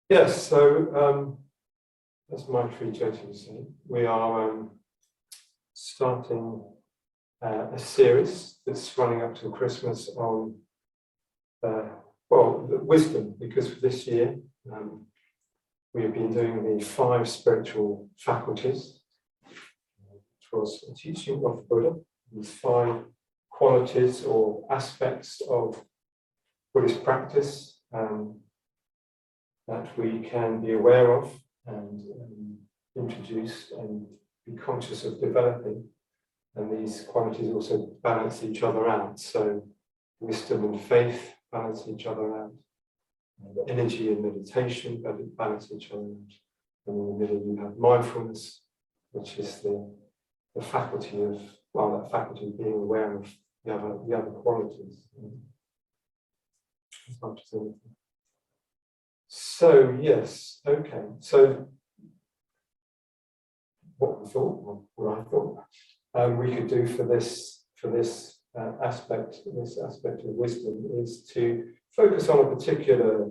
Yes, so as Maitri Jyoti was saying, we are starting a series that's running up to Christmas on, well, wisdom, because for this year we have been doing the 5 Spiritual Faculties, which was a teaching of the Buddha, these 5 qualities or aspects of Buddhist practice that we can be aware of and introduce and be conscious of developing. And these qualities also balance each other out. So wisdom and faith balance each other out. Energy and meditation balance each other out. And in the middle you have mindfulness, which is the faculty of, well, that faculty of being aware of the other qualities. As much as anything. So yes, okay. So what we thought, or what I thought, we could do for this aspect of wisdom is to focus on a particular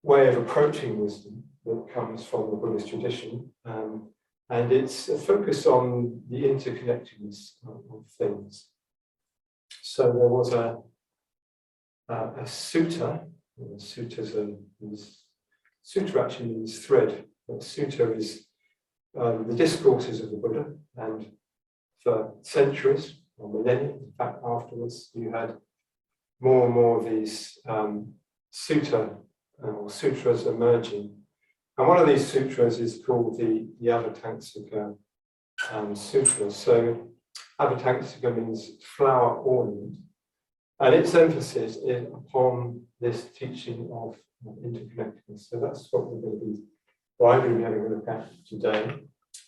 way of approaching wisdom that comes from the Buddhist tradition, and it's a focus on the interconnectedness of things. So there was a sutta. Sutra actually means thread, but sutta is the discourses of the Buddha, and for centuries or millennia, in fact afterwards, you had more and more of these sutta or sutras emerging. And one of these sutras is called the Avatamsaka Sutra. So Avatamsaka means flower ornament, and its emphasis is upon this teaching of interconnectedness. So that's what I'm going to be having a look at today.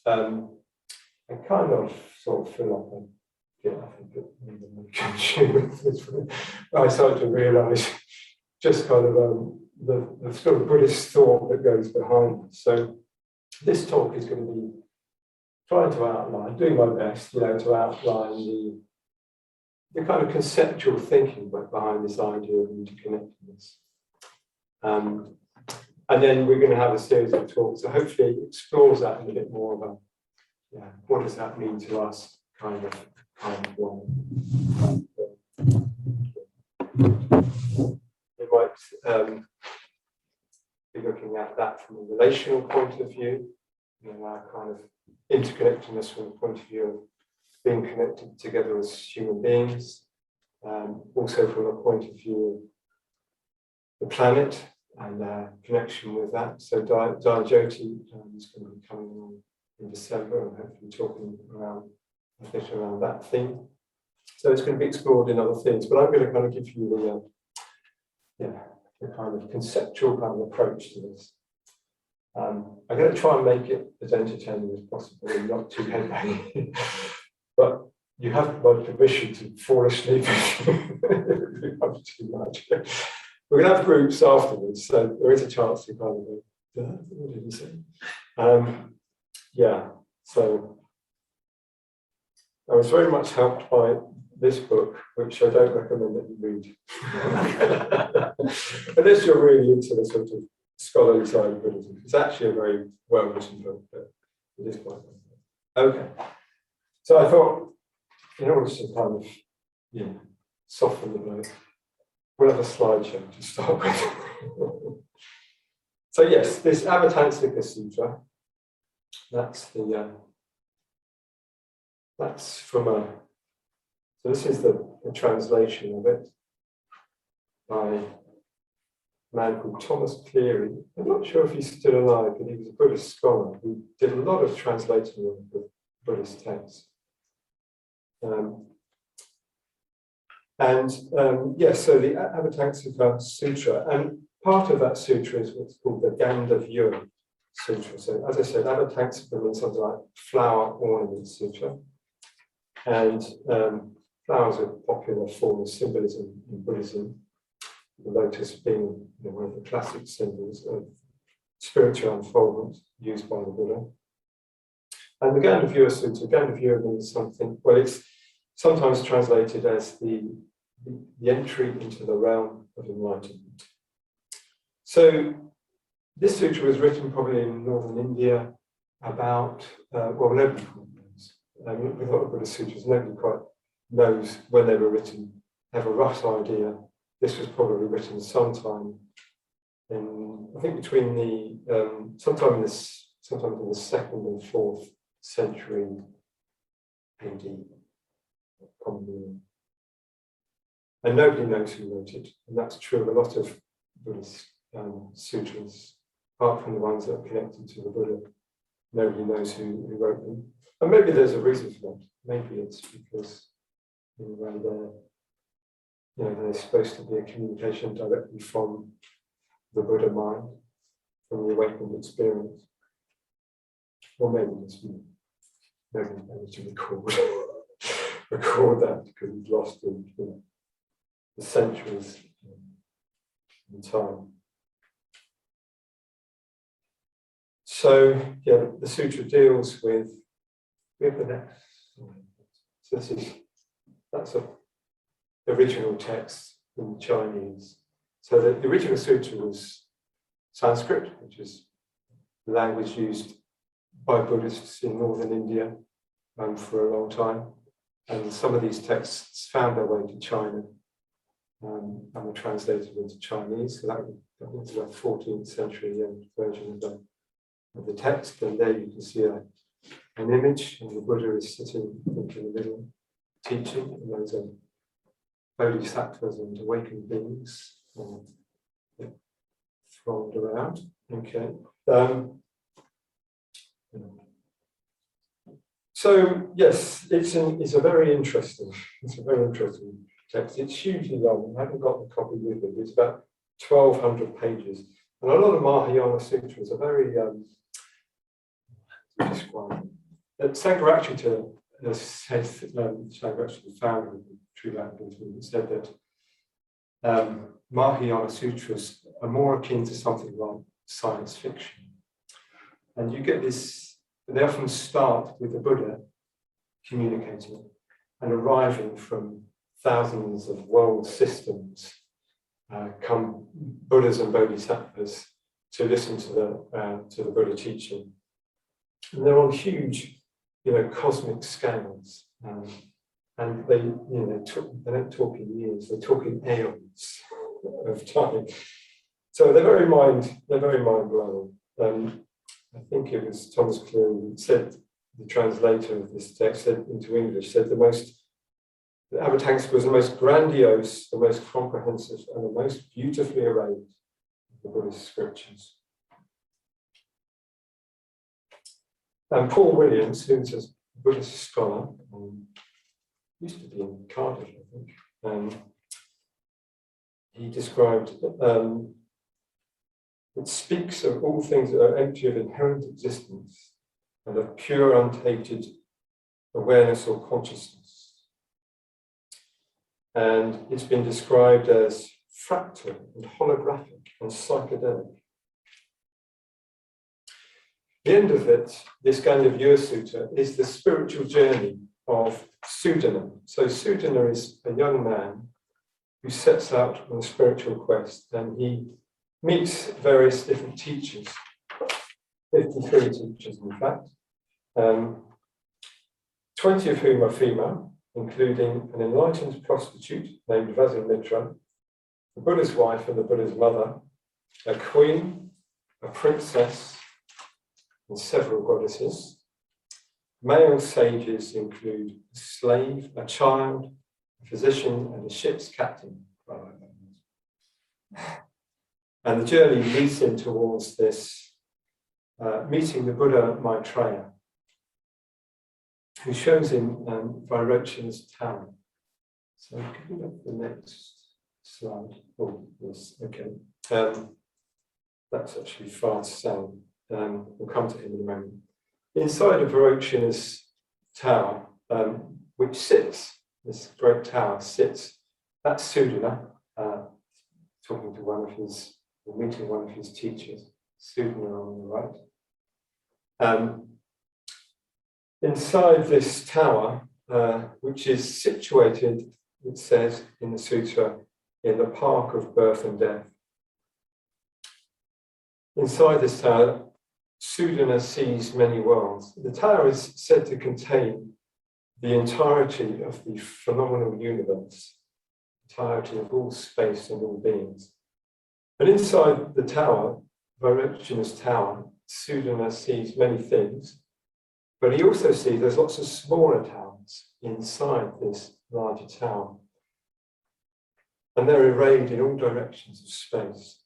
I kind of sort of feel like I think I started to realise just kind of the sort of Buddhist thought that goes behind it. So this talk is going to be trying to outline, doing my best, to outline the kind of conceptual thinking behind this idea of interconnectedness. And then we're going to have a series of talks, so hopefully it explores that in a bit more of a, what does that mean to us kind of way. We might be looking at that from a relational point of view, our kind of interconnectedness from the point of view of being connected together as human beings, also from a point of view of the planet and connection with that. So Jyoti is going to be coming on in December and hopefully talking around a bit around that theme. So it's going to be explored in other things, but I'm going to kind of give you the kind of conceptual kind of approach to this. I'm going to try and make it as entertaining as possible and not too heavy. But you have my permission to fall asleep if you have too much. We're going to have groups afterwards, so there is a chance to kind of go, what did he say? So I was very much helped by this book, which I don't recommend that you read. Unless you're really into the sort of scholarly side of Buddhism. It's actually a very well-written book, but it is quite well. Okay. So I thought, in order to kind of soften the blow, we'll have a slideshow to start with. So yes, this Avatamsaka Sutra, that's from so this is the translation of it by a man called Thomas Cleary. I'm not sure if he's still alive, but he was a Buddhist scholar who did a lot of translating of the Buddhist texts. So the Avatamsaka Sutra, and part of that sutra is what's called the Gandhavyuha Sutra. So as I said, Avatamsaka means something like flower ornament sutra, and flowers are a popular form of symbolism in Buddhism, the lotus being one of the classic symbols of spiritual unfoldment used by the Buddha. And the Gandhavyuha Sutra, Gandhavyuha means something, well, it's sometimes translated as the entry into the realm of enlightenment. So this sutra was written probably in northern India about, well, nobody quite knows. With a lot of Buddhist sutras, nobody quite knows when they were written, have a rough idea. This was probably written sometime in, I think between the, sometime in the 2nd and 4th century AD. Probably. And nobody knows who wrote it, and that's true of a lot of Buddhist sutras, apart from the ones that are connected to the Buddha. Nobody knows who wrote them. And maybe there's a reason for that. Maybe it's because in a way they're supposed to be a communication directly from the Buddha mind, from the awakened experience. Or maybe it's nobody managed to record that because it's lost in the centuries in time. So yeah, the sutra deals with the next. So that's the original text in Chinese. So the original sutra was Sanskrit, which is the language used by Buddhists in northern India for a long time. And some of these texts found their way to China and were translated into Chinese. So that was the 14th century version of the text. And there you can see an image, and the Buddha is sitting in the middle, teaching, and those are bodhisattvas and awakened beings thronged around. Okay. So yes, it's a very interesting text. It's hugely long. I haven't got the copy with me. It's about 1,200 pages, and a lot of Mahayana sutras are very described. Sangha says, Sangha, the founder of the True Light Buddhism, said that Mahayana sutras are more akin to something like science fiction, and you get this. They often start with the Buddha communicating and arriving from thousands of world systems. Come Buddhas and Bodhisattvas to listen to the Buddha teaching, and they're on huge, cosmic scales, and they don't talk in years; they talk in aeons of time. So they're very mind blowing. I think it was Thomas Cleary who said, the translator of this text said into English, said the Avatamsaka was the most grandiose, the most comprehensive, and the most beautifully arrayed of the Buddhist scriptures. And Paul Williams, who's a Buddhist scholar, used to be in Cardiff, I think, he described it speaks of all things that are empty of inherent existence and of pure, untainted awareness or consciousness. And it's been described as fractal and holographic and psychedelic. The end of it, this Gandhavyuha Sutra, is the spiritual journey of Sudana. So Sudana is a young man who sets out on a spiritual quest, and he meets various different teachers, 53 teachers in fact, 20 of whom are female, including an enlightened prostitute named Vasimitra, the Buddha's wife and the Buddha's mother, a queen, a princess, and several goddesses. Male sages include a slave, a child, a physician, and a ship's captain. And the journey leads him towards this meeting the Buddha Maitreya, who shows him Vairochana's tower. So can you look at the next slide? Oh, yes, okay. That's actually fast sound. We'll come to him in a moment. Inside of Vairochana's tower, which sits, this great tower sits, that's Sudana, talking to meeting one of his teachers, Sudana on the right. Inside this tower, which is situated, it says in the sutra, in the park of birth and death. inside this tower, Sudana sees many worlds. The tower is said to contain the entirety of the phenomenal universe, entirety of all space and all beings. And inside the tower, Vairocana's tower, Sudana sees many things, but he also sees there's lots of smaller towers inside this larger tower. And they're arrayed in all directions of space.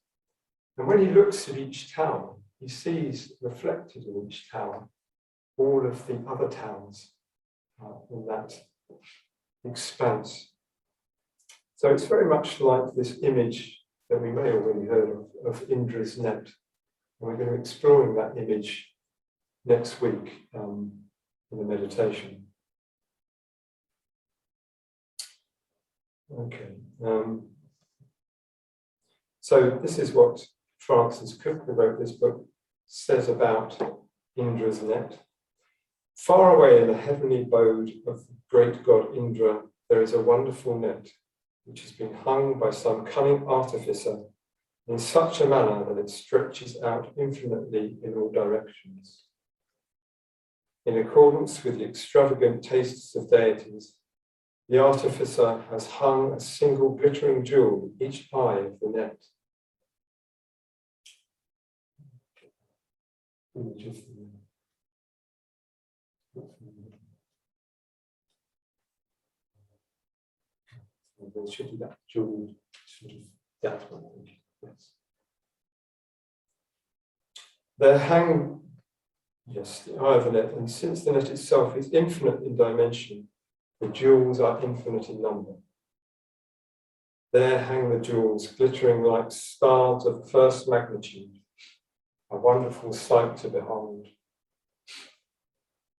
And when he looks at each tower, he sees reflected in each tower all of the other towers in that expanse. So it's very much like this image that we may have already heard of Indra's net. And we're going to be exploring that image next week in the meditation. Okay. So this is what Francis Crick, who wrote this book, says about Indra's net. Far away in the heavenly abode of the great god Indra, there is a wonderful net, which has been hung by some cunning artificer in such a manner that it stretches out infinitely in all directions. In accordance with the extravagant tastes of deities, the artificer has hung a single glittering jewel in each eye of the net. Should be that jewel, that one. Yes. There hang, yes, the eye of the net, and since the net itself is infinite in dimension, the jewels are infinite in number. There hang the jewels, glittering like stars of first magnitude, a wonderful sight to behold.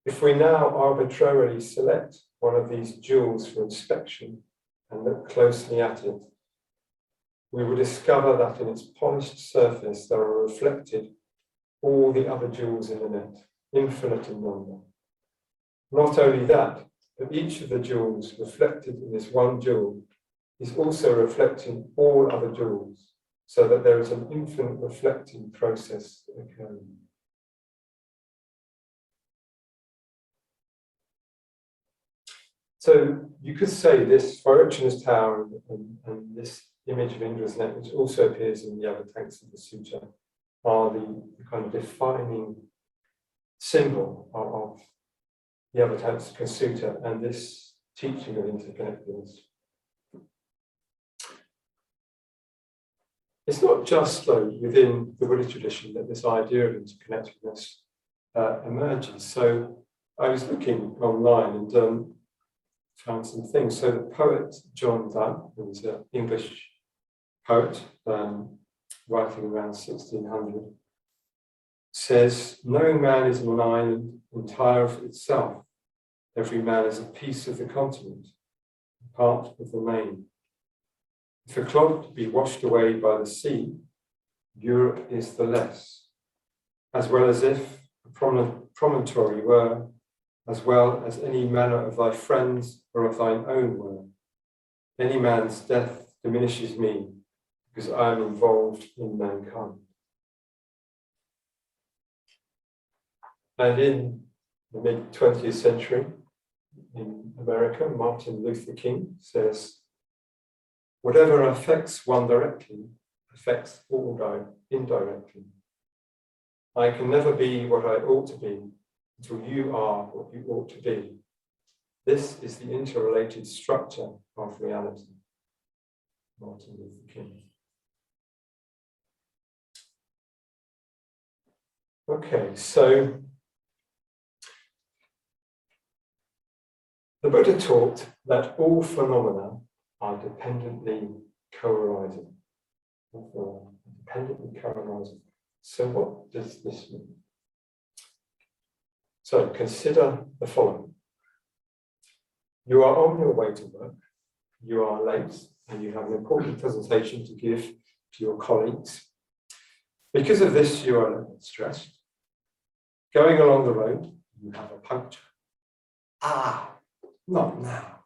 If we now arbitrarily select one of these jewels for inspection and look closely at it, we will discover that in its polished surface there are reflected all the other jewels in the net, infinite in number. Not only that, but each of the jewels reflected in this one jewel is also reflecting all other jewels, so that there is an infinite reflecting process occurring. So you could say this Vairocana's tower and this image of Indra's net, which also appears in the Avatamsaka Sutra, are the kind of defining symbol of the Avatamsaka Sutra and this teaching of interconnectedness. It's not just though within the Buddhist tradition that this idea of interconnectedness emerges. So I was looking online and found some things. So the poet John Donne, who was an English poet writing around 1600, says, "No man is an island entire of itself. Every man is a piece of the continent, a part of the main. If a clod be washed away by the sea, Europe is the less, as well as if a promontory were, as well as any manner of thy friends or of thine own were. Any man's death diminishes me, because I am involved in mankind." And in the mid-20th century, in America, Martin Luther King says, "Whatever affects one directly affects all indirectly. I can never be what I ought to be until you are what you ought to be. This is the interrelated structure of reality." Martin Luther King. Okay, so the Buddha taught that all phenomena are dependently co-arising. So what does this mean? So consider the following. You are on your way to work, you are late, and you have an important presentation to give to your colleagues. Because of this, you are a little stressed. Going along the road, you have a puncture. Not now.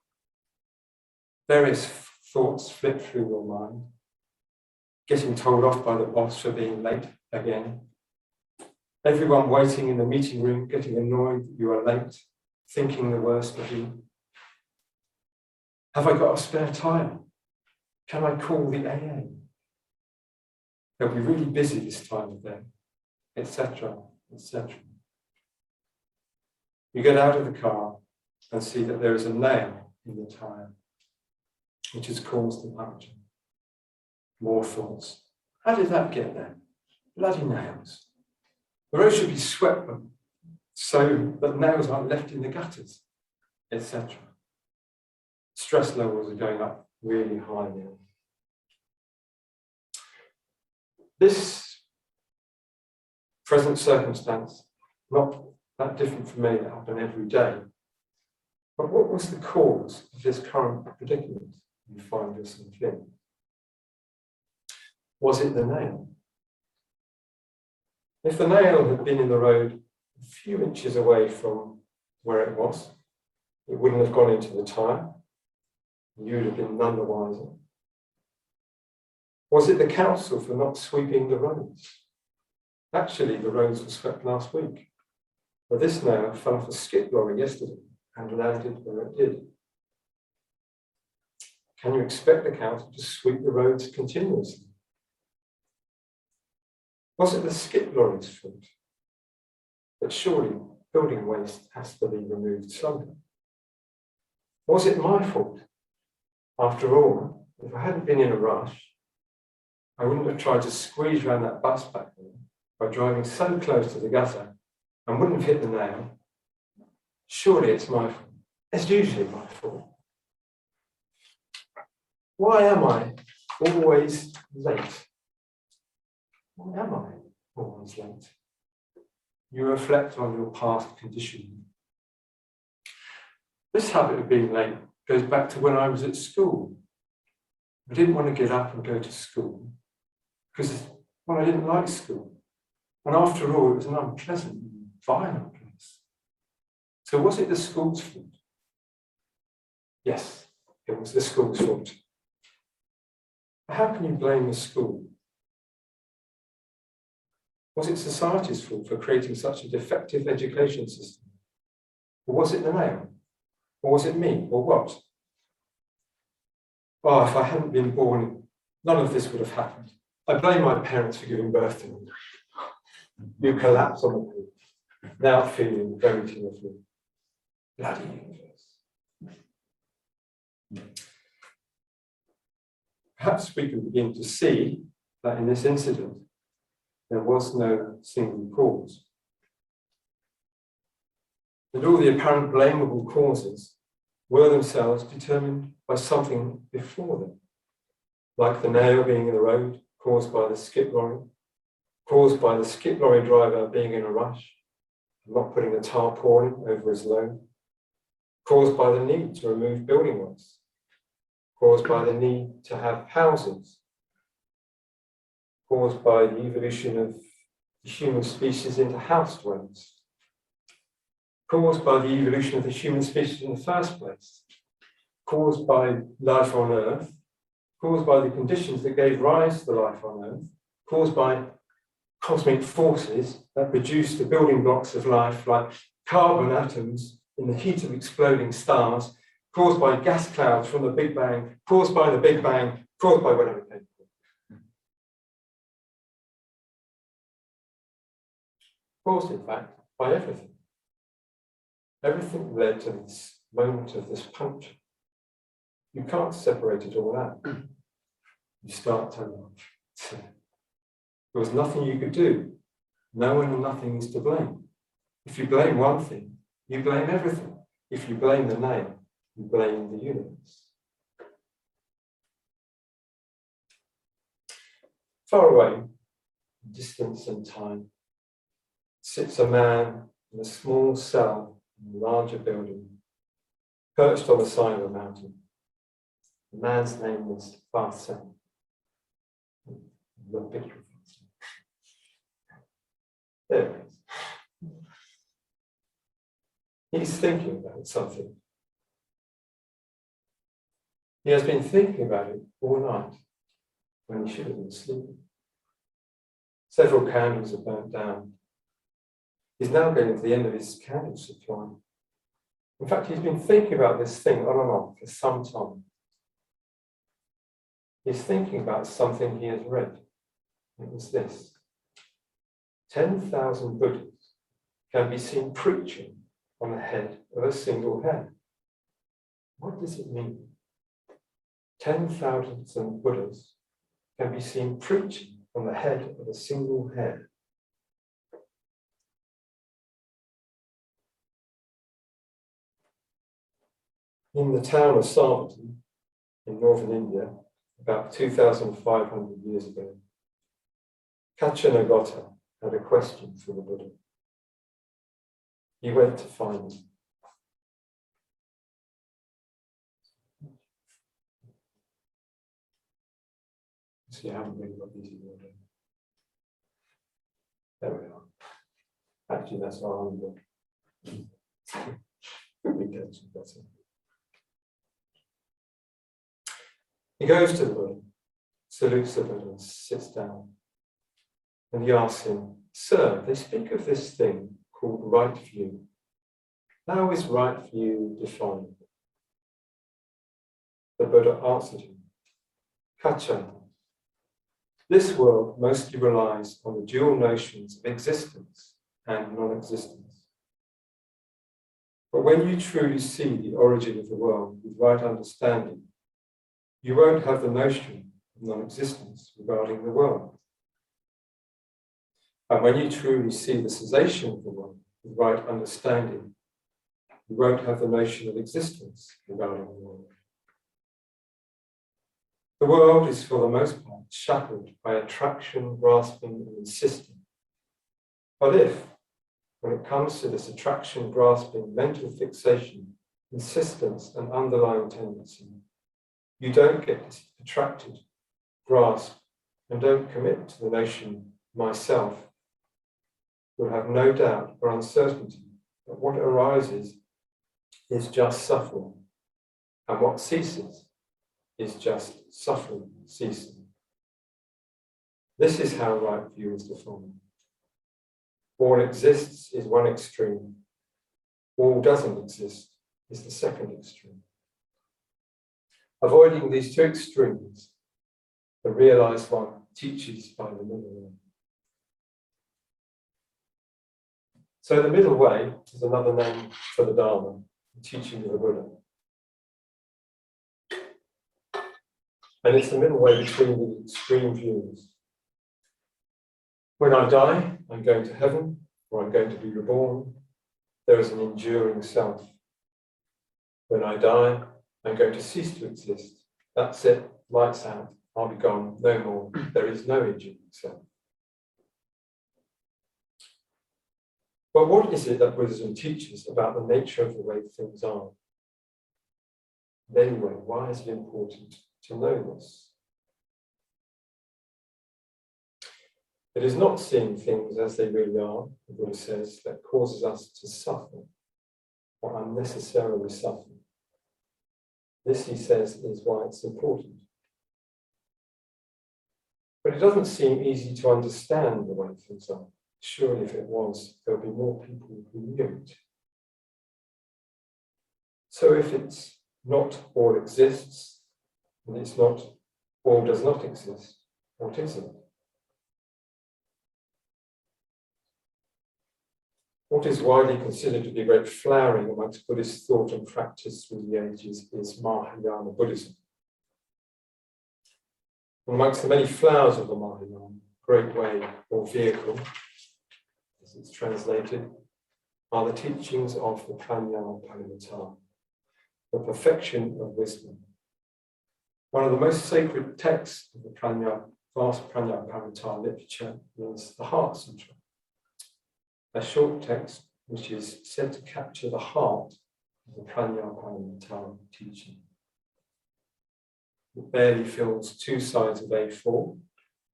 Various thoughts flit through your mind. getting told off by the boss for being late again. Everyone waiting in the meeting room, getting annoyed that you are late, thinking the worst of you. Have I got a spare tyre? Can I call the AA? They'll be really busy this time of day, etc., etc. You get out of the car and see that there is a nail in the tyre, which has caused the puncture. More thoughts. How did that get there? Bloody nails. The road should be swept so that nails aren't left in the gutters, etc. Stress levels are going up really high now. This present circumstance, not that different from many that happen every day, but what was the cause of this current predicament you find yourself in? Was it the nail? If the nail had been in the road a few inches away from where it was, it wouldn't have gone into the tyre. You would have been none the wiser. Was it the council for not sweeping the roads? Actually, the roads were swept last week, but this nail fell off a skip lorry yesterday and landed where it did. Can you expect the council to sweep the roads continuously? Was it the skip lorry's fault? But surely building waste has to be removed somehow. Was it my fault? After all, if I hadn't been in a rush, I wouldn't have tried to squeeze around that bus back there by driving so close to the gutter and wouldn't have hit the nail. Surely it's my fault. It's usually my fault. Why am I always late? Why am I always late? You reflect on your past conditioning. This habit of being late goes back to when I was at school. I didn't want to get up and go to school because, well, I didn't like school. And after all, it was an unpleasant, violent place. So was it the school's fault? Yes, it was the school's fault. How can you blame the school? Was it society's fault for creating such a defective education system? Or was it the nail? Or was it me? Or what? Oh, if I hadn't been born, none of this would have happened. I blame my parents for giving birth to me. You collapse on the page, now feeling very tearful. Bloody universe. Perhaps we can begin to see that in this incident, there was no single cause. And all the apparent blamable causes were themselves determined by something before them, like the nail being in the road, caused by the skip lorry, caused by the skip lorry driver being in a rush, not putting a tarpaulin over his load, caused by the need to remove building waste, caused by the need to have houses, caused by the evolution of the human species into house dwellers, caused by the evolution of the human species in the first place, caused by life on Earth, caused by the conditions that gave rise to the life on Earth, caused by cosmic forces that produce the building blocks of life, like carbon atoms in the heat of exploding stars, caused by gas clouds from the Big Bang, caused by the Big Bang, caused by whatever it came from. Caused, in fact, by everything. Everything led to this moment of this puncture. You can't separate it all out. You start to laugh. There was nothing you could do. No one and nothing is to blame. If you blame one thing, you blame everything. If you blame the nail, you blame the universe. Far away, in distance and time, sits a man in a small cell in a larger building, perched on the side of a mountain. The man's name was Avatamsaka. The picture of there it is. He's thinking about something. He has been thinking about it all night. when he should have been sleeping. Several candles are burnt down. He's now getting to the end of his candle supply. In fact, he's been thinking about this thing on and on for some time. He's thinking about something he has read. It was this: 10,000 Buddhas can be seen preaching on the head of a single hair. What does it mean? 10,000 Buddhas can be seen preaching on the head of a single hair. In the town of Sarvati, in northern India, about 2,500 years ago, Kachanagata had a question for the Buddha. He went to find him. So you haven't really got these in order. There we are. Actually, that's our own book. He goes to the Buddha, salutes the Buddha, and sits down. And he asks him, "Sir, they speak of this thing called right view. How is right view defined?" The Buddha answered him, "Kacha, this world mostly relies on the dual notions of existence and non-existence. But when you truly see the origin of the world with right understanding, you won't have the notion of non-existence regarding the world. And when you truly see the cessation of the world with right understanding, you won't have the notion of existence regarding the world. The world is for the most part shackled by attraction, grasping, and insisting. But if, when it comes to this attraction, grasping, mental fixation, insistence, and underlying tendency, you don't get attracted, grasp, and don't commit to the notion myself, you'll have no doubt or uncertainty that what arises is just suffering, and what ceases is just suffering ceasing. This is how right view is defined. All exists is one extreme. All doesn't exist is the second extreme. Avoiding these two extremes, the realized one teaches by the middle way." So the middle way is another name for the Dharma, the teaching of the Buddha. And it's the middle way between the extreme views. When I die, I'm going to heaven, or I'm going to be reborn. There is an enduring self. When I die, I'm going to cease to exist. That's it, lights out, I'll be gone, no more. There is no enduring self. But what is it that Buddhism teaches about the nature of the way things are? And anyway, why is it important to know this? It is not seeing things as they really are, the Buddha says, that causes us to suffer or unnecessarily suffer. This, he says, is why it's important. But it doesn't seem easy to understand the way things are. Surely if it was, there would be more people who knew it. So if it's not all exists, and it's not all does not exist, what is it? What is widely considered to be a great flowering amongst Buddhist thought and practice through the ages is Mahayana Buddhism. And amongst the many flowers of the Mahayana, great way or vehicle, as it's translated, are the teachings of the Prajnaparamita, the perfection of wisdom. One of the most sacred texts of the vast Prajnaparamita literature is the Heart Sutra, a short text which is said to capture the heart of the Prajnaparamita teaching. It barely fills 2 sides of A4,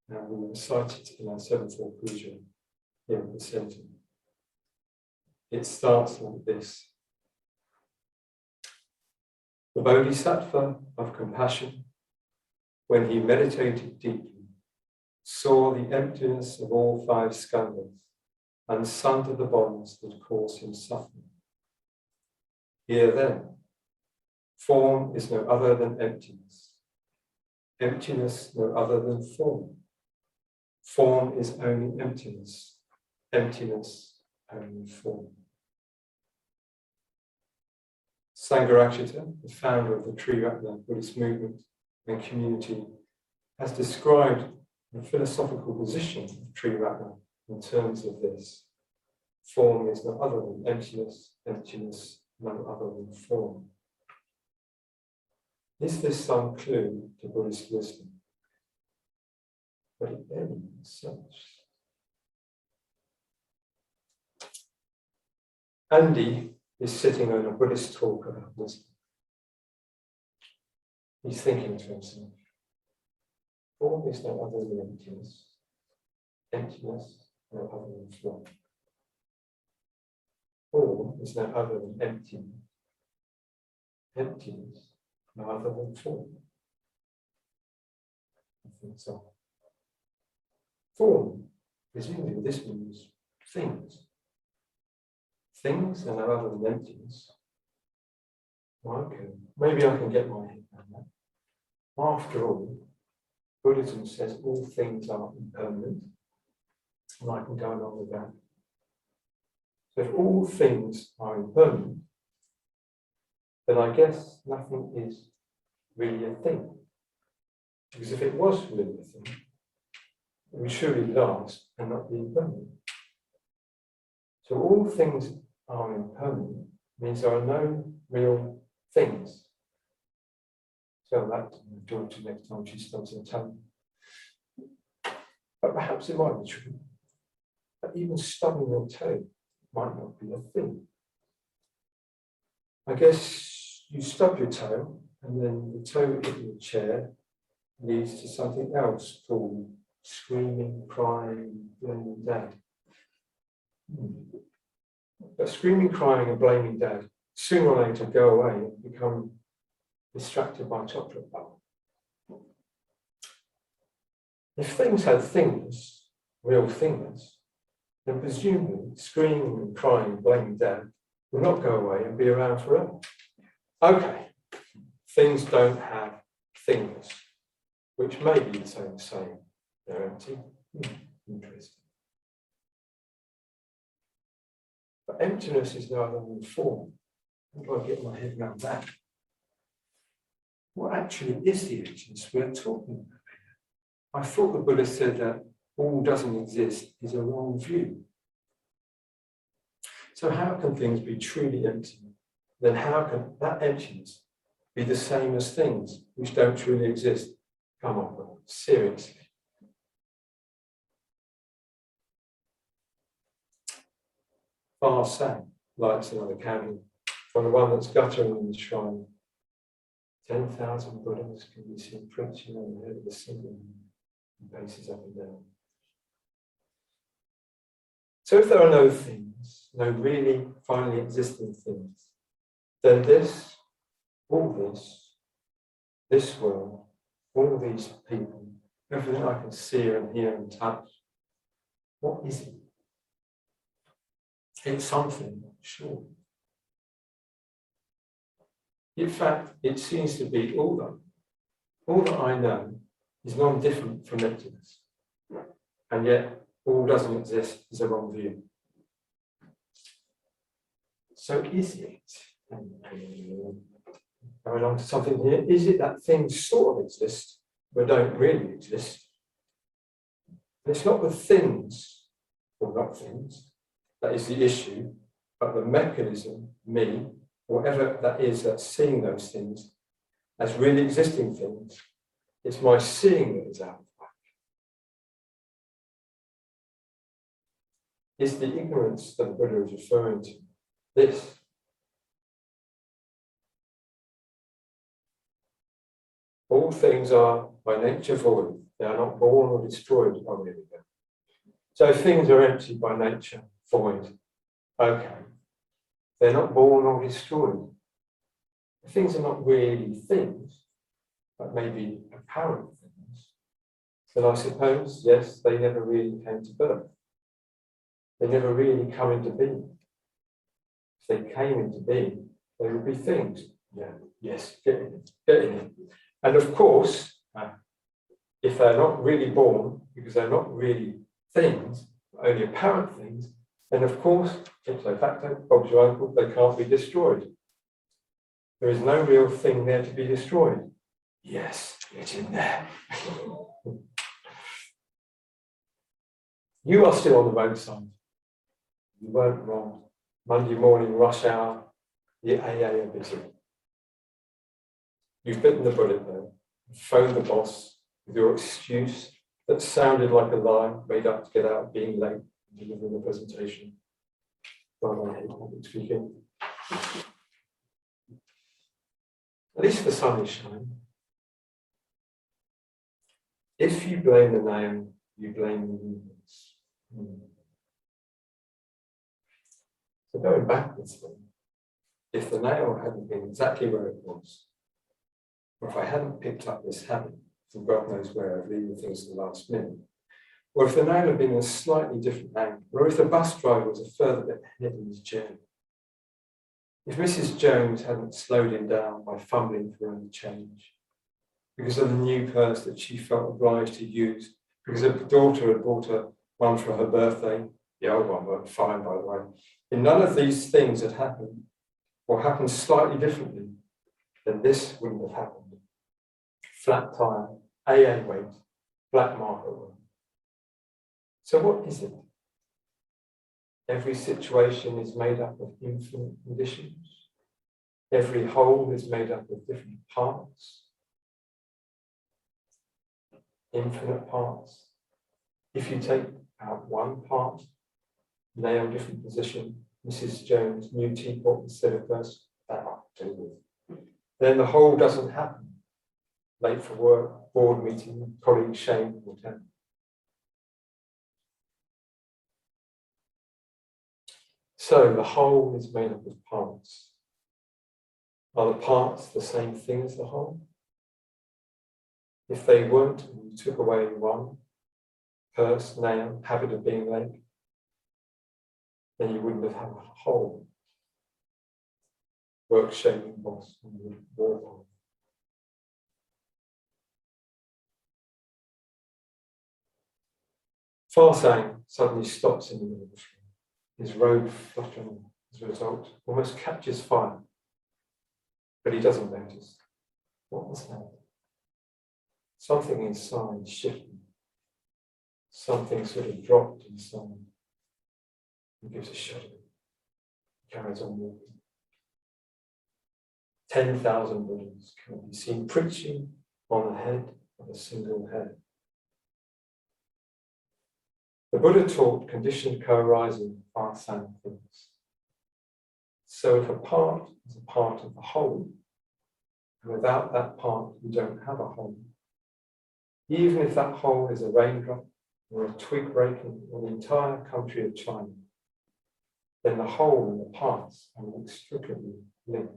and we recite it in our 7-4 puja here at the centre. It starts like this. The Bodhisattva of compassion, when he meditated deeply, saw the emptiness of all five skandhas and sundered the bonds that cause him suffering. Here then, form is no other than emptiness. Emptiness no other than form. Form is only emptiness. Emptiness only form. Sangha, the founder of the Triratna Buddhist movement and community, has described the philosophical position of Triratna in terms of this. Form is no other than emptiness, emptiness no other than form. Is this some clue to Buddhist wisdom? But it ends as such. Andy is sitting on a Buddhist talk about wisdom. He's thinking to himself, form is no other than emptiness. Emptiness no other than form. Form is no other than emptiness. Emptiness no other than form. I think so. Form, presumably this means things. Things are no other than emptiness. Okay, maybe I can get my head around that. After all, Buddhism says all things are impermanent, and I can go along with that. So if all things are impermanent, then I guess nothing is really a thing. Because if it was really a thing, it would surely last and not be impermanent. So all things are impermanent means there are no real things. Tell that to my daughter next time she stubs her toe. But perhaps it might be true. But even stubbing your toe might not be a thing. I guess you stub your toe and then the toe hitting the chair leads to something else called screaming, crying, blaming dad. But screaming, crying and blaming dad sooner or later go away and become distracted by chocolate bar. If things had things, real things, then presumably screaming and crying and blaming dad will not go away and be around forever. Okay, things don't have things, which may be the same as saying they're empty. Interesting. But emptiness is no other than form. How do I get my head around that? What actually is the emptiness we're talking about here? I thought the Buddha said that all doesn't exist is a wrong view. So how can things be truly empty? Then how can that emptiness be the same as things which don't truly exist? Come on, bro. Seriously. Far sang lights another candle from the one that's guttering in the shrine. 10,000 Buddhas can be seen preaching on the head of a single man and paces up and down. So if there are no things, no really finally existing things, then all this world, all these people, everything I can see and hear and touch, what is it? It's something, sure. In fact, it seems to be all that I know is non-different from emptiness. And yet, all doesn't exist is a wrong view. So is it, going on to something here, is it that things sort of exist, but don't really exist? And it's not the things, or not things, that is the issue, but the mechanism, me, whatever that is that's seeing those things as really existing things, it's my seeing that is out of whack. It's the ignorance that the Buddha is referring to. This. All things are by nature void. They are not born or destroyed. Oh, here we go. So things are empty by nature, void. Okay. They're not born or destroyed. Things are not really things, but maybe apparent things. Then I suppose, yes, they never really came to birth. They never really come into being. If they came into being, they would be things. Yeah, yes, get in. And of course, if they're not really born, because they're not really things, only apparent things, then of course, ipso facto, Bob's your uncle, they can't be destroyed. There is no real thing there to be destroyed. Yes, get in there. You are still on the roadside. You weren't wrong. Monday morning rush hour, the AA are busy. You've bitten the bullet though. Phoned the boss with your excuse that sounded like a lie made up to get out of being late and delivering the presentation. God, I hate public speaking. At least the sun is shining. If you blame the nail, you blame the universe. So going backwards then, if the nail hadn't been exactly where it was, or if I hadn't picked up this habit from God knows where of leaving things at the last minute, or if the nail had been in a slightly different angle, or if the bus driver was a further bit ahead in his journey, if Mrs. Jones hadn't slowed him down by fumbling for any change, because of the new purse that she felt obliged to use, because her daughter had bought her one for her birthday, the old one worked fine, by the way. If none of these things had happened, or happened slightly differently, then this wouldn't have happened. Flat tire, AA weight, black market work. So what is it? Every situation is made up of infinite conditions. Every whole is made up of different parts. Infinite parts. If you take out one part, lay on different position, Mrs. Jones' new teapot instead of first, that I'll do with. Then the whole doesn't happen. Late for work, board meeting, colleague shame, whatever. So the whole is made up of parts. Are the parts the same thing as the whole? If they weren't, and you took away one, purse, nail, habit of being late, then you wouldn't have had a whole. Work shaming boss and you would walk on. Farsang suddenly stops in the middle of the floor. His robe fluttering as a result, almost catches fire. But he doesn't notice. What was that? Something inside shifted. Something sort of dropped inside. He gives a shudder. He carries on walking. 10,000 Buddhas can be seen preaching on the head of a single head. The Buddha taught conditioned co-arising Farsang things. So if a part is a part of the whole, and without that part you don't have a whole, even if that whole is a raindrop or a twig breaking on the entire country of China, then the whole and the parts are inextricably linked.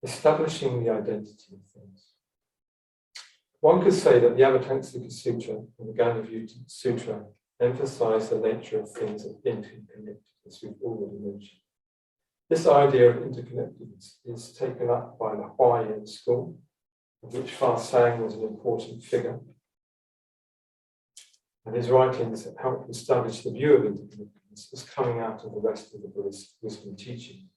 Establishing the identity of things. One could say that the Avatamsaka Sutra and the Ganhavyuha Sutra emphasize the nature of things as interconnected, as we've already mentioned. This idea of interconnectedness is taken up by the Huayen school, of which Farsang was an important figure. And his writings that helped establish the view of interconnectedness as coming out of the rest of the Buddhist wisdom teaching.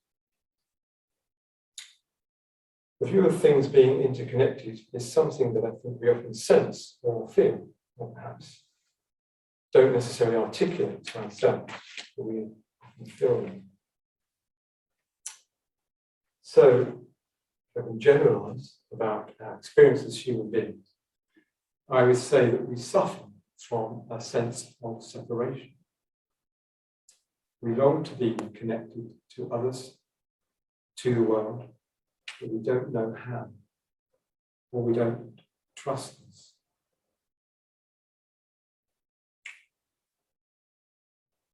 The view of things being interconnected is something that I think we often sense or feel, or perhaps don't necessarily articulate to ourselves, but we often feel them. So, if I can generalize about our experience as human beings, I would say that we suffer from a sense of separation. We long to be connected to others, to the world, but we don't know how, or we don't trust us.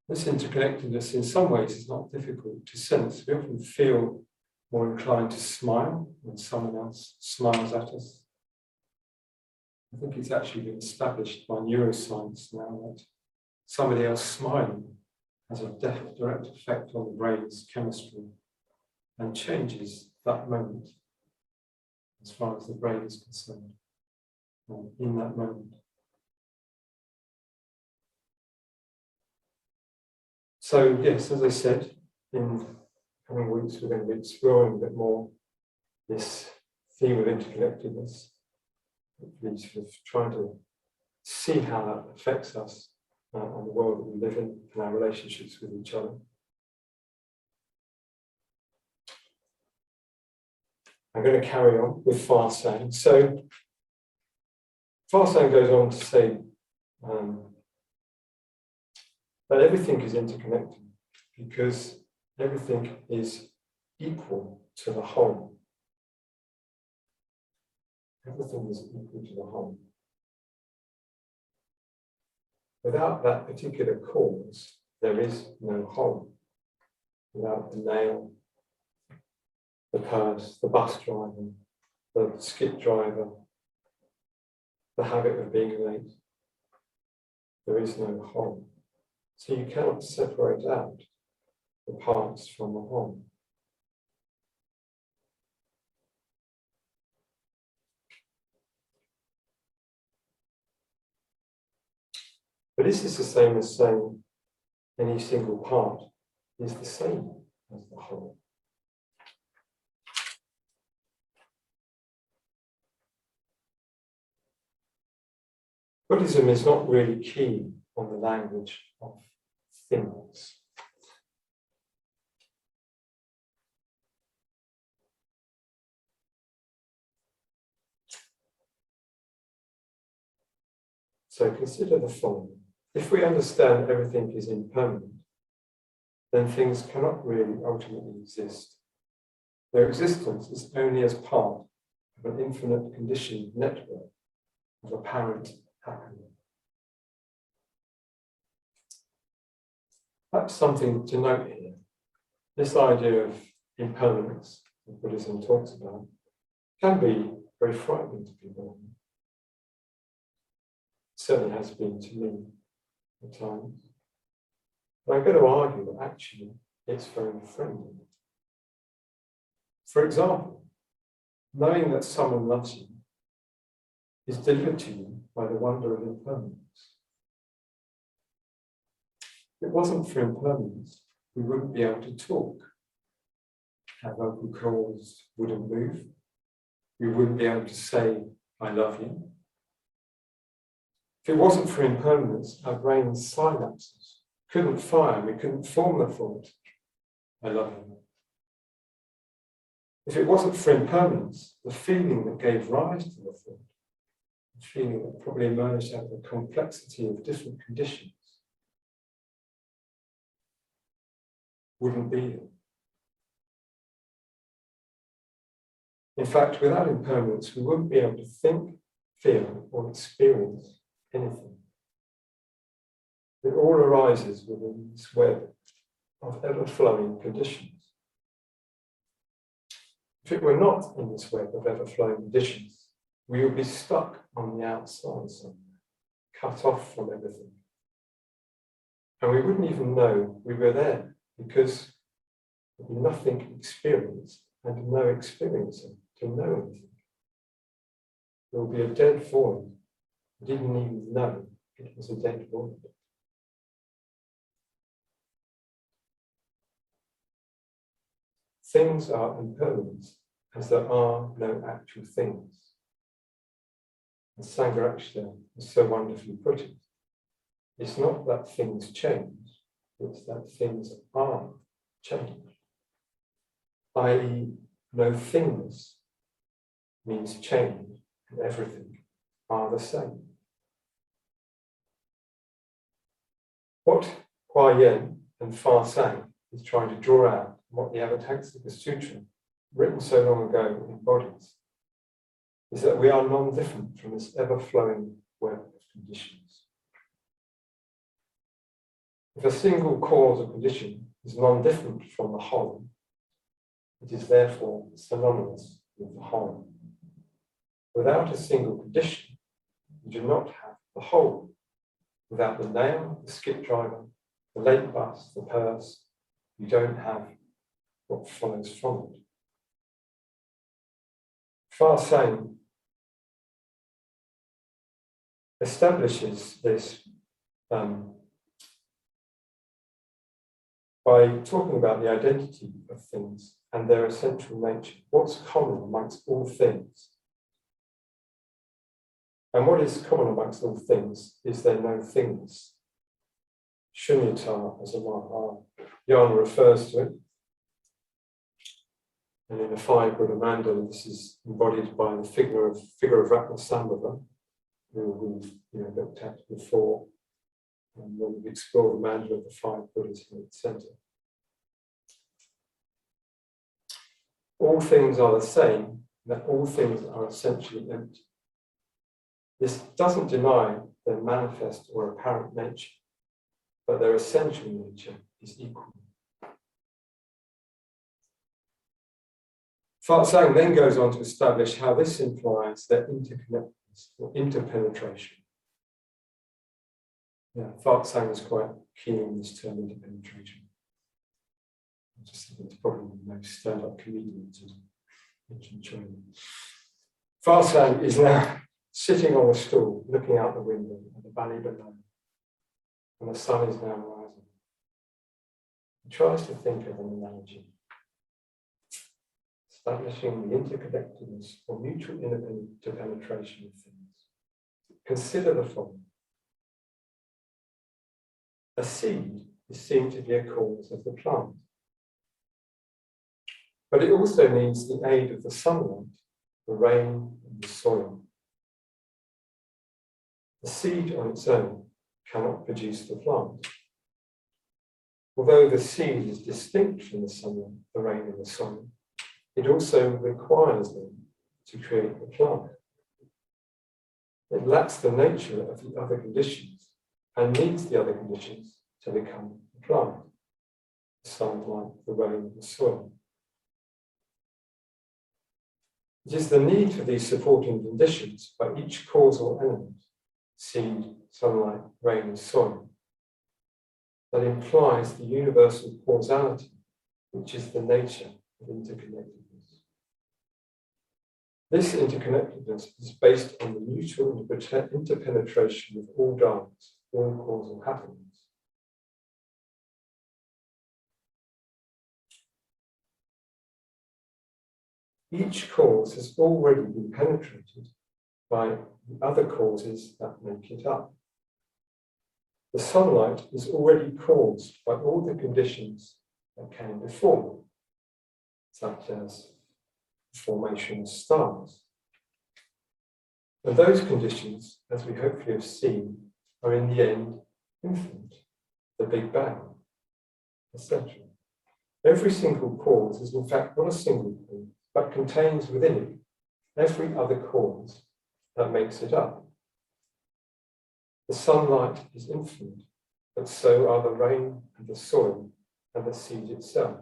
This interconnectedness in some ways is not difficult to sense. We often feel more inclined to smile when someone else smiles at us. I think it's actually been established by neuroscience now that somebody else smiling has a direct effect on the brain's chemistry and changes that moment as far as the brain is concerned in that moment. So yes, as I said, in coming weeks we're going to be exploring a bit more this theme of interconnectedness, sort of trying to see how that affects us on the world that we live in and our relationships with each other. I'm going to carry on with Far Sang. So Far Sang goes on to say that everything is interconnected because everything is equal to the whole. Everything is equal to the whole. Without that particular cause, there is no whole. Without the nail, the purse, the bus driver, the skip driver, the habit of being late, there is no whole. So you cannot separate out the parts from the whole. But is this the same as saying any single part is the same as the whole? Buddhism is not really keen on the language of things. So consider the following. If we understand everything is impermanent, then things cannot really ultimately exist. Their existence is only as part of an infinite conditioned network of apparent happening. That's something to note here. This idea of impermanence that Buddhism talks about can be very frightening to people. It certainly has been to me at times. But I'm going to argue that actually it's very friendly. For example, knowing that someone loves you is delivered to you by the wonder of impermanence. If it wasn't for impermanence, we wouldn't be able to talk. Our vocal cords wouldn't move. We wouldn't be able to say, I love you. If it wasn't for impermanence, our brain's synapses couldn't fire, we couldn't form the thought, I love you. If it wasn't for impermanence, the feeling that gave rise to the thought, the feeling that probably emerged out of the complexity of different conditions, wouldn't be there. In fact, without impermanence, we wouldn't be able to think, feel, or experience anything. It all arises within this web of ever-flowing conditions. If it were not in this web of ever-flowing conditions, we would be stuck on the outside somewhere, cut off from everything. And we wouldn't even know we were there because there'd be nothing experienced and no experiencer to know anything. There will be a dead void. We didn't even know it was a dead void. Things are impermanent as there are no actual things. And Sangha actually has so wonderfully put it. It's not that things change, it's that things are changed. I.e., no thingness means change and everything are the same. What Huayen and Far Sang is trying to draw out what the Avatamsaka Sutra, written so long ago, embodies, is that we are non-different from this ever-flowing web of conditions. If a single cause or condition is non-different from the whole, it is therefore synonymous with the whole. Without a single condition, you do not have the whole. Without the nail, the skip driver, the late bus, the purse, you don't have what follows from it. Huayen establishes this by talking about the identity of things and their essential nature. What's common amongst all things? And what is common amongst all things is there no things. Shunyata, as a Mahayana refers to it. And in the Five Buddha Mandala, this is embodied by the figure of Avatamsaka, who we've looked at before, and when we've explored the mandala of the Five Buddhas in its centre. All things are the same, that all things are essentially empty. This doesn't deny their manifest or apparent nature, but their essential nature is equal. Huayen then goes on to establish how this implies their interconnectedness or interpenetration. Huayen is quite keen on this term interpenetration. I just think it's probably the most stand-up comedian to mention China. Huayen is now sitting on a stool, looking out the window at the valley below, and the sun is now rising. He tries to think of an analogy, establishing the interconnectedness or mutual interpenetration of things. Consider the following. A seed is seen to be a cause of the plant, but it also needs the aid of the sunlight, the rain, and the soil. The seed on its own cannot produce the plant. Although the seed is distinct from the sunlight, the rain, and the soil, it also requires them to create the plant. It lacks the nature of the other conditions and needs the other conditions to become the plant: the sunlight, the rain, and the soil. It is the need for these supporting conditions by each causal element, seed, sunlight, rain, and soil, that implies the universal causality, which is the nature of interconnectedness. This interconnectedness is based on the mutual interpenetration of all dharmas, all causal happenings. Each cause has already been penetrated by the other causes that make it up. The sunlight is already caused by all the conditions that came before, such as the formation of stars. And those conditions, as we hopefully have seen, are in the end infinite, the Big Bang, etc. Every single cause is in fact not a single cause, but contains within it every other cause that makes it up. The sunlight is infinite, but so are the rain and the soil and the seed itself.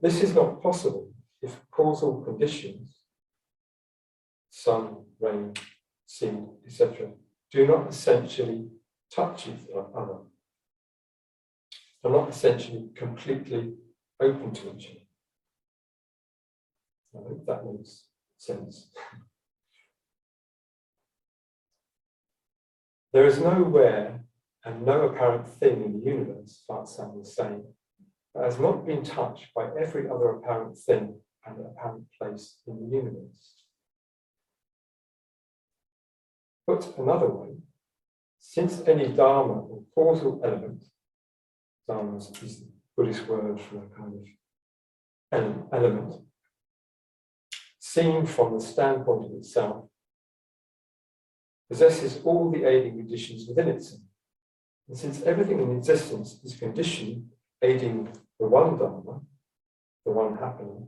This is not possible if causal conditions, sun, rain, seed, etc., do not essentially touch each other, are not essentially completely open to each other. I hope that makes sense. There is nowhere and no apparent thing in the universe, Huayen was saying, that has not been touched by every other apparent thing and apparent place in the universe. Put another way, since any dharma or causal element, dharma is the Buddhist word for a kind of element, seen from the standpoint of itself, possesses all the aiding conditions within itself. And since everything in existence is conditioned, aiding the one dharma, the one happening,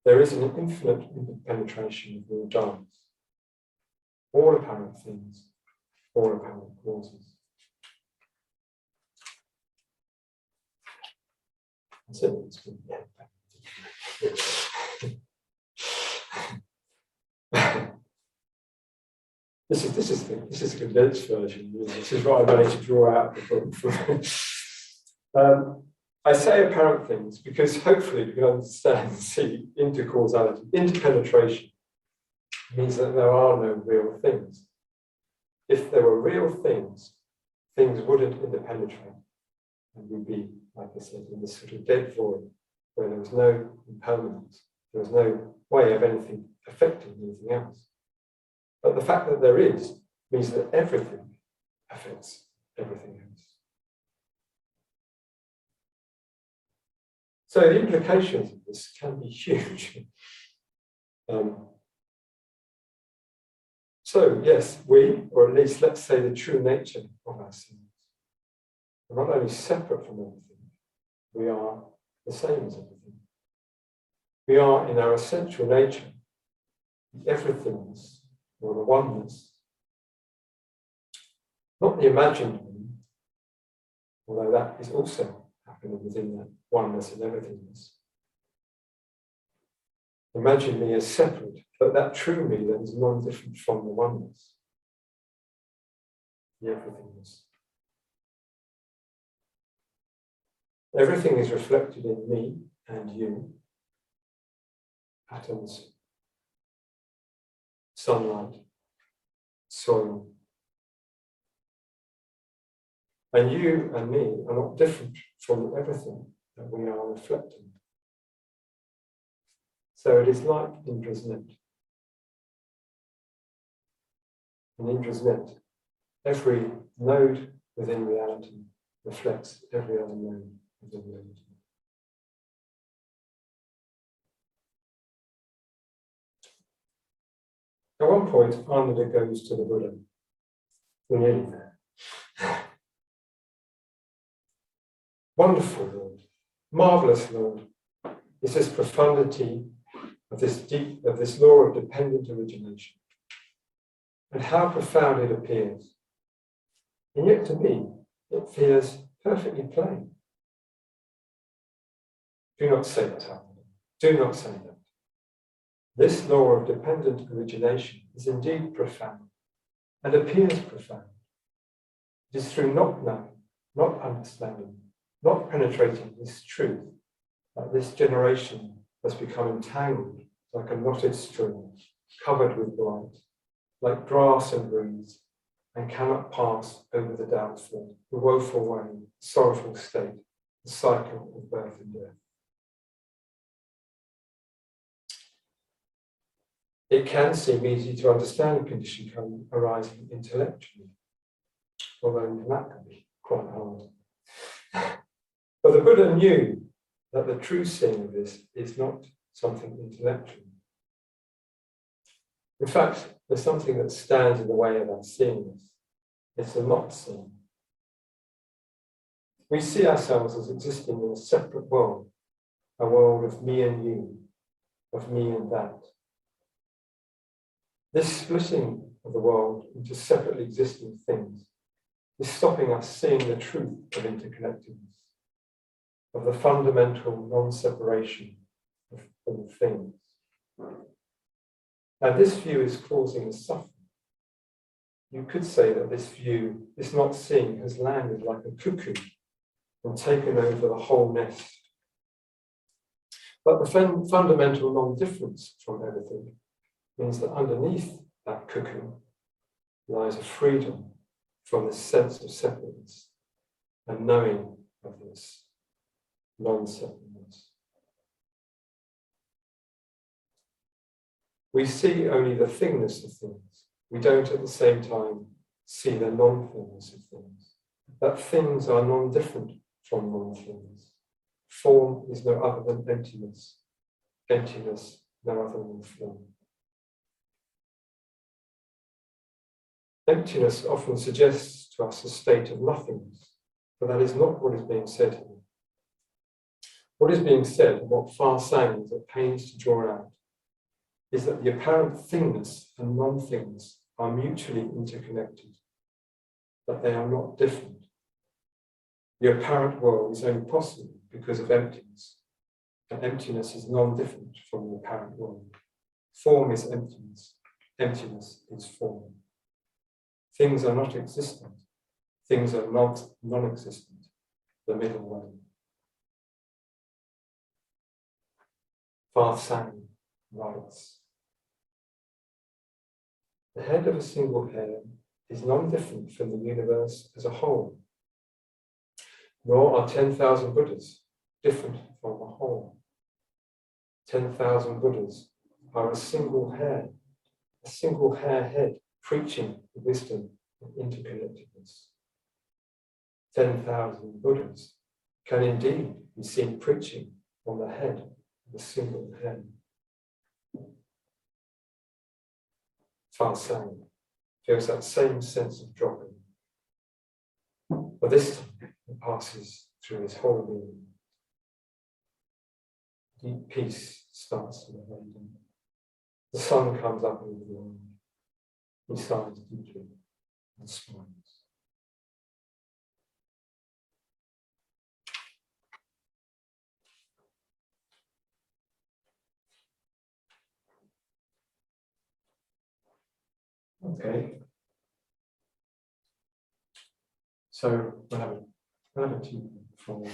there is an infinite penetration of all dharmas, all apparent things, all apparent causes. This is a condensed version. This is what I managed to draw out of the book. I say apparent things because hopefully you can understand and see intercausality. Interpenetration means that there are no real things. If there were real things, things wouldn't interpenetrate. And we'd be, like I said, in this sort of dead void where there was no impermanence. There was no way of anything affecting anything else. But the fact that there is means that everything affects everything else. So the implications of this can be huge. So yes, we, or at least let's say the true nature of ourselves, are not only separate from everything, we are the same as everything. We are in our essential nature, the everythingness, or the oneness, not the imagined one, although that is also happening within that oneness and everythingness. Imagine me as separate, but that true me then is non-different from the oneness, the everythingness. Everything is reflected in me and you, atoms, sunlight, soil. And you and me are not different from everything that we are reflecting. So it is like Indra's net. In Indra's net, every node within reality reflects every other node within reality. At one point, Ananda goes to the Buddha. We're nearly there. Wonderful Lord, marvelous Lord, is this profundity of this law of dependent origination. And how profound it appears. And yet to me, it feels perfectly plain. Do not say that, Ananda. Do not say that. This law of dependent origination is indeed profound and appears profound. It is through not knowing, not understanding, not penetrating this truth that this generation has become entangled like a knotted string, covered with blight, like grass and reeds, and cannot pass over the doubtful, the woeful way, sorrowful state, the cycle of birth and death. It can seem easy to understand a condition arising intellectually, although that can be quite hard. But the Buddha knew that the true seeing of this is not something intellectual. In fact, there's something that stands in the way of our seeing this. It's the not seeing. We see ourselves as existing in a separate world, a world of me and you, of me and that. This splitting of the world into separately existing things is stopping us seeing the truth of interconnectedness, of the fundamental non-separation of things. And this view is causing us suffering. You could say that this view, this not seeing, has landed like a cuckoo and taken over the whole nest. But the fundamental non-difference from everything means that underneath that cuckoo lies a freedom from this sense of separateness and knowing of this non-separateness. We see only the thingness of things. We don't at the same time see the non-thingness of things. That things are non-different from non-things. Form is no other than emptiness. Emptiness no other than form. Emptiness often suggests to us a state of nothingness, but that is not what is being said here. What is being said, and what Fa Sang is at pains to draw out, is that the apparent thingness and non-thingness are mutually interconnected, that they are not different. The apparent world is only possible because of emptiness. And emptiness is non-different from the apparent world. Form is emptiness. Emptiness is form. Things are not existent. Things are not non-existent. The middle way. Sangha writes, the head of a single hair is non-different from the universe as a whole, nor are 10,000 Buddhas different from the whole. 10,000 Buddhas are a single hair head preaching the wisdom of interconnectedness. 10,000 Buddhas can indeed be seen preaching on the head of a single head. Sangha feels that same sense of dropping, but this time it passes through his whole being. Deep peace starts to pervade him. The sun comes up over the world. He sighs deeply and smiles. Okay. So we'll have a tea for